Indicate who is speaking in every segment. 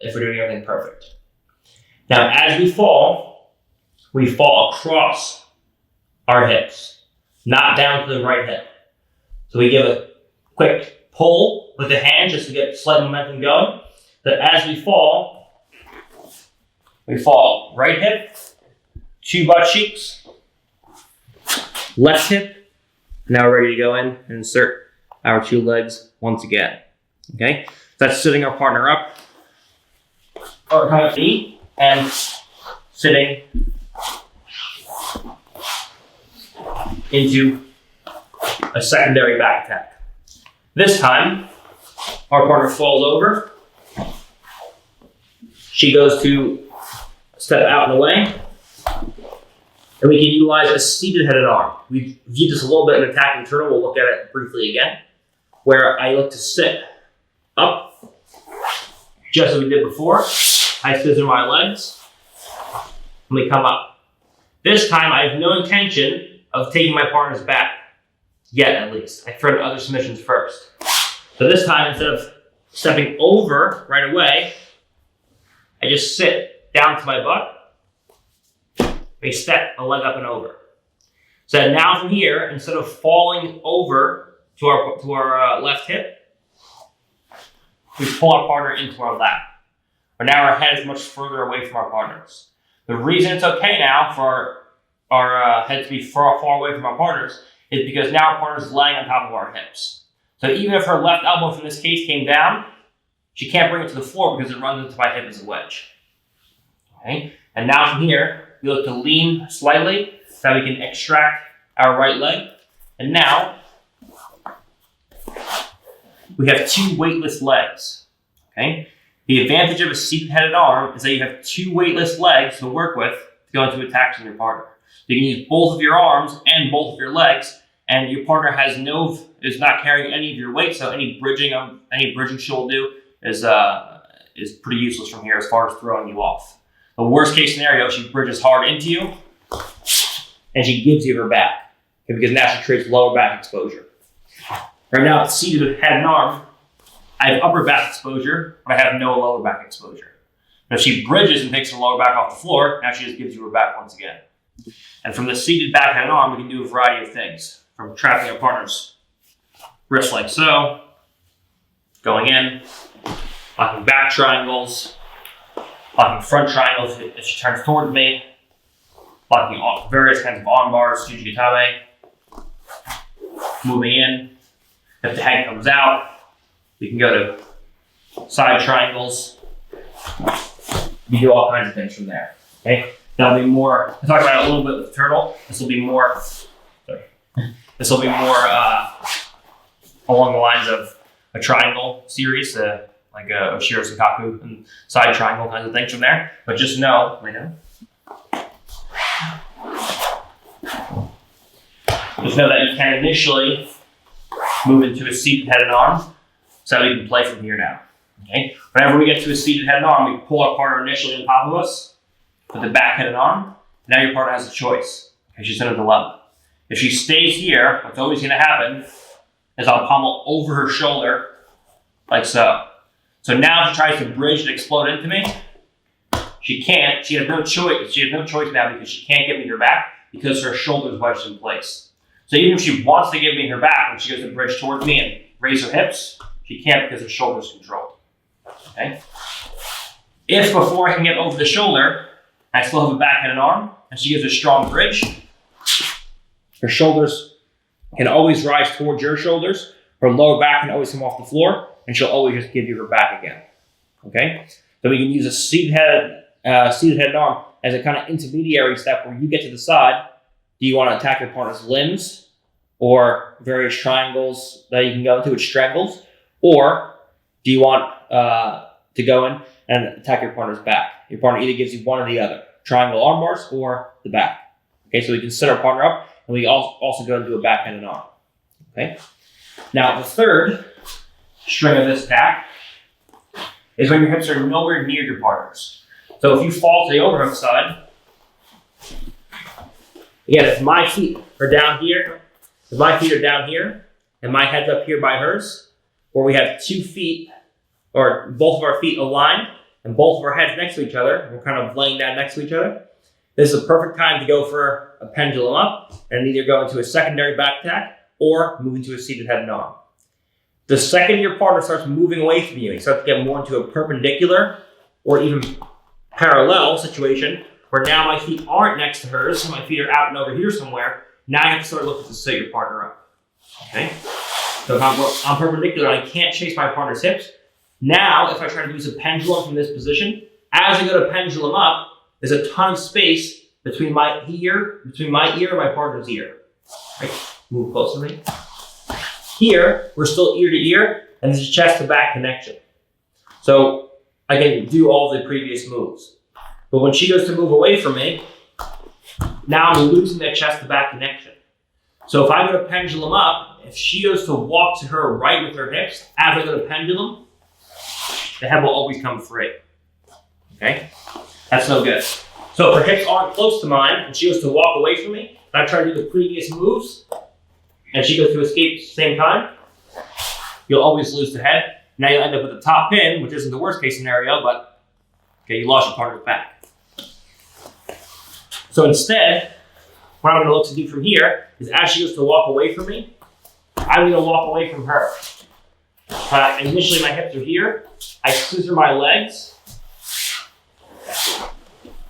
Speaker 1: if we're doing everything perfect. Now, as we fall across our hips, not down to the right hip. So we give a quick pull with the hand just to get slight momentum going. That as we fall right hip, 2 butt cheeks, left hip. Now we're ready to go in and insert our 2 legs once again. Okay, so that's sitting our partner up, or kind of knee, and sitting into a secondary back attack. This time, our partner falls over. She goes to step out and away. And we can utilize a seated headed arm. We viewed this a little bit in attacking turtle. We'll look at it briefly again. Where I look to sit up, just as we did before. I scissor my legs, and we come up. This time, I have no intention of taking my partner's back. Yet, at least. I threaten other submissions first. So this time, instead of stepping over right away, I just sit down to my butt. We step a leg up and over. So now from here, instead of falling over to our left hip, we pull our partner into our lap. But now our head is much further away from our partners. The reason it's okay now for our head to be far away from our partners is because now our partner is laying on top of our hips. So even if her left elbow, in this case, came down, she can't bring it to the floor because it runs into my hip as a wedge. Okay? And now from here, we look to lean slightly so that we can extract our right leg. And now, we have 2 weightless legs. Okay? The advantage of a seated-headed arm is that you have 2 weightless legs to work with to go into attacks on your partner. You can use both of your arms and both of your legs, and your partner is not carrying any of your weight, so any bridging she'll do is pretty useless from here as far as throwing you off. The worst case scenario, she bridges hard into you, and she gives you her back, because now she creates lower back exposure. Right now, it's seated head and arm. I have upper back exposure, but I have no lower back exposure. Now, if she bridges and takes her lower back off the floor, now she just gives you her back once again. And from the seated back head and arm, we can do a variety of things. From trapping our partner's wrist like so, going in, locking back triangles, locking front triangles if she turns towards me, locking various kinds of arm bars, Tsuchikatame, moving in. If the head comes out, we can go to side triangles. We do all kinds of things from there. Okay, that'll be more. I talked about it a little bit with the turtle. This will be more. This will be more along the lines of a triangle series, like a Oshiro Sakaku and side triangle kinds of things from there. But just know, just know that you can initially move into a seated head and arm, so we can play from here now. Okay. Whenever we get to a seated head and arm, we pull our partner initially on top of us with the back head and arm. Now your partner has a choice because she's in a dilemma. If she stays here, what's always going to happen is I'll pommel over her shoulder like so. So now if she tries to bridge and explode into me, she can't. She has no choice. She has no choice now because she can't give me her back because her shoulder is wedged in place. So even if she wants to give me her back when she goes to bridge towards me and raise her hips, she can't because her shoulder is controlled. Okay? If before I can get over the shoulder, I still have a back and an arm, and she gives a strong bridge, her shoulders can always rise towards your shoulders, her lower back can always come off the floor, and she'll always just give you her back again. Okay? So we can use a seated head and arm as a kind of intermediary step where you get to decide, do you want to attack your partner's limbs or various triangles that you can go into with strangles, or do you want to go in and attack your partner's back? Your partner either gives you one or the other, triangle arm bars or the back. Okay, so we can set our partner up, and we also go into a back and an arm. Okay. Now the third string of this attack is when your hips are nowhere near your partner's. So if you fall to the overhook side, again, if my feet are down here, and my head's up here by hers, or we have 2 feet, or both of our feet aligned, and both of our heads next to each other, and we're kind of laying down next to each other, this is a perfect time to go for a pendulum up and either go into a secondary back attack or move into a seated head and arm. The second your partner starts moving away from you, you start to get more into a perpendicular or even parallel situation where now my feet aren't next to hers, so my feet are out and over here somewhere. Now you have to start looking to set your partner up. Okay? So if I'm perpendicular and I can't chase my partner's hips, now if I try to use a pendulum from this position, as I go to pendulum up, there's a ton of space between my ear and my partner's ear. Right? Move close to me. Here, we're still ear to ear, and there's a chest to back connection. So I can do all the previous moves. But when she goes to move away from me, now I'm losing that chest to back connection. So if I go to pendulum up, if she goes to walk to her right with her hips, as I go to pendulum, the head will always come free. Okay? That's no good. So if her hips aren't close to mine, and she goes to walk away from me, and I try to do the previous moves, and she goes to escape at the same time, you'll always lose the head. Now you'll end up with a top pin, which isn't the worst case scenario, but okay, you lost your partner's back. So instead, what I'm going to look to do from here is as she goes to walk away from me, I'm going to walk away from her. Initially my hips are here. I scissor my legs.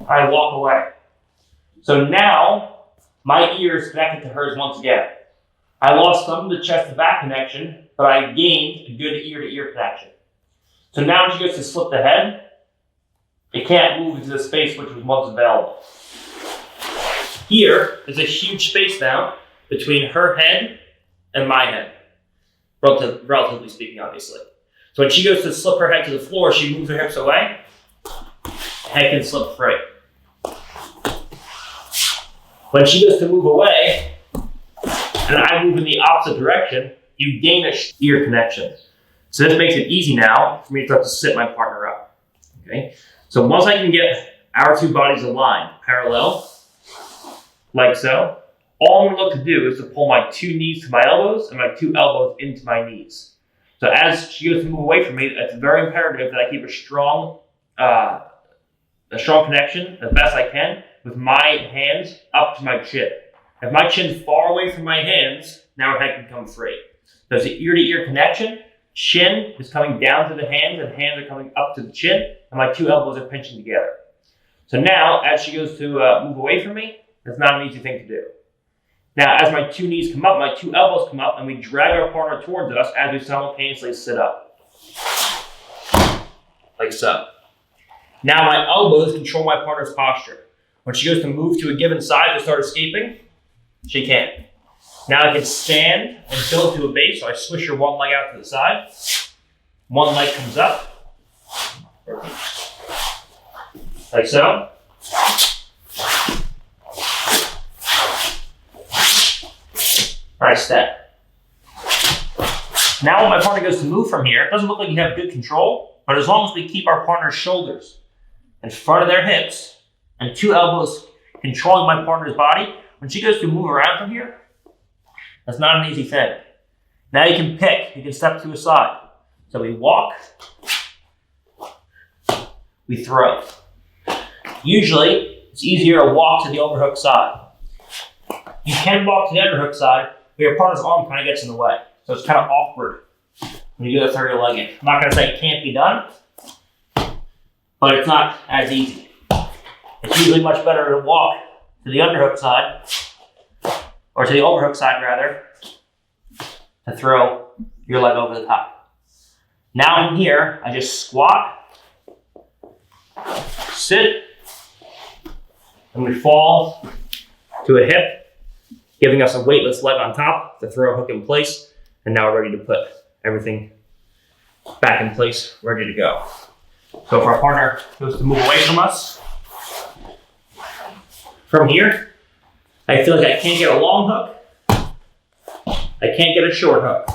Speaker 1: I walk away. So now my ear is connected to hers once again. I lost some of the chest to back connection, but I gained a good ear to ear connection. So now when she goes to slip the head, it can't move into the space which was once available. Here is a huge space now between her head and my head, relatively speaking, obviously. So when she goes to slip her head to the floor, she moves her hips away, head can slip free. When she goes to move away, and I move in the opposite direction, you gain a ear connection. So this makes it easy now for me to start to sit my partner up. Okay? So once I can get our two bodies aligned, parallel, like so, all I'm going to look to do is to pull my two knees to my elbows and my two elbows into my knees. So as she goes to move away from me, it's very imperative that I keep a strong connection as best I can with my hands up to my chin. If my chin's far away from my hands, now her head can come free. There's an ear-to-ear connection. Chin is coming down to the hands, and hands are coming up to the chin, and my two elbows are pinching together. So now, as she goes to move away from me, that's not an easy thing to do. Now, as my two knees come up, my two elbows come up, and we drag our partner towards us as we simultaneously sit up. Like so. Now my elbows control my partner's posture. When she goes to move to a given side to start escaping, she can't. Now I can stand and build to a base, so I swish your one leg out to the side. One leg comes up. Like so. Alright, step. Now when my partner goes to move from here, it doesn't look like you have good control, but as long as we keep our partner's shoulders in front of their hips and two elbows controlling my partner's body, when she goes to move around from here, that's not an easy thing. Now you can pick, you can step to a side. So we walk, we throw. Usually, it's easier to walk to the overhook side. You can walk to the underhook side, but your partner's arm kind of gets in the way. So it's kind of awkward when you go to throw your leg in. I'm not going to say it can't be done, but it's not as easy. It's usually much better to walk to the underhook side, or to the overhook side rather, to throw your leg over the top. Now from here, I just squat, sit, and we fall to a hip, giving us a weightless leg on top to throw a hook in place, and now we're ready to put everything back in place, ready to go. So if our partner goes to move away from us, from here, I feel like I can't get a long hook, I can't get a short hook.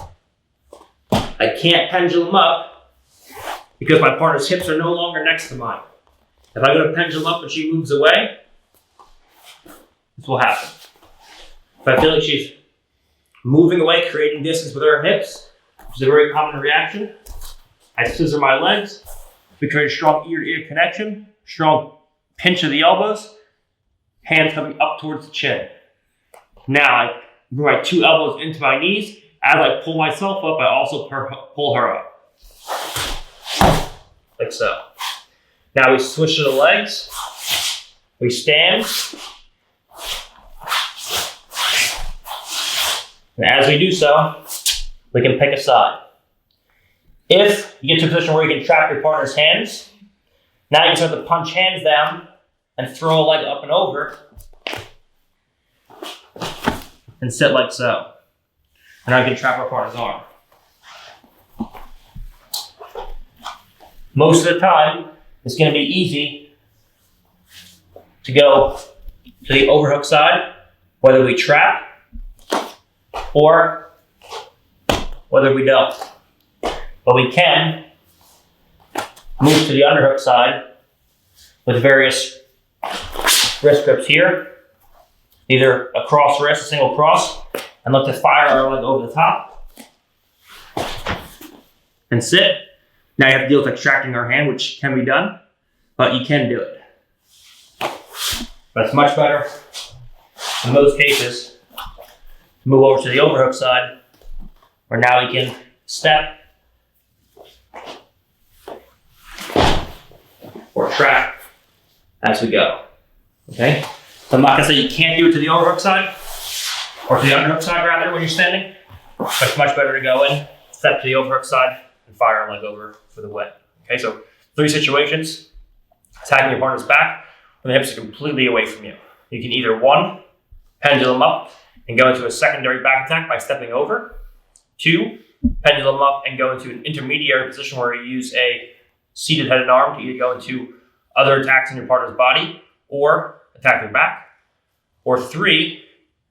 Speaker 1: I can't pendulum up because my partner's hips are no longer next to mine. If I go to pendulum up and she moves away, this will happen. If I feel like she's moving away, creating distance with her hips, which is a very common reaction, I scissor my legs We create a strong ear-to-ear connection, strong pinch of the elbows, hands coming up towards the chin. Now I bring my 2 elbows into my knees. As I pull myself up, I also pull her up. Like so. Now we switch to the legs. We stand. And as we do so, we can pick a side. If you get to a position where you can trap your partner's hands, now you can start to punch hands down and throw a leg up and over and sit like so. And now you can trap our partner's arm. Most of the time, it's going to be easy to go to the overhook side, whether we trap or whether we don't. But we can move to the underhook side with various wrist grips here, either a cross wrist, a single cross, and look to fire our leg over the top and sit. Now you have to deal with extracting our hand, which can be done, but you can do it. But it's much better in most cases to move over to the overhook side, where now we can step or trap as we go. Okay? So I'm not gonna say you can't do it to the overhook side, or to the underhook side rather when you're standing, but it's much better to go in, step to the overhook side, and fire a leg over for the win. Okay, so 3 situations: attacking your partner's back when the hips are completely away from you. You can either 1, pendulum up and go into a secondary back attack by stepping over. 2, pendulum up and go into an intermediary position where you use a seated head and arm to either go into other attacks in your partner's body or attack their back. Or 3,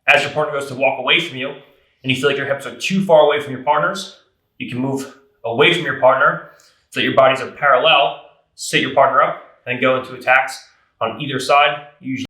Speaker 1: as your partner goes to walk away from you and you feel like your hips are too far away from your partner's, you can move away from your partner so that your bodies are parallel, sit your partner up, and go into attacks on either side, usually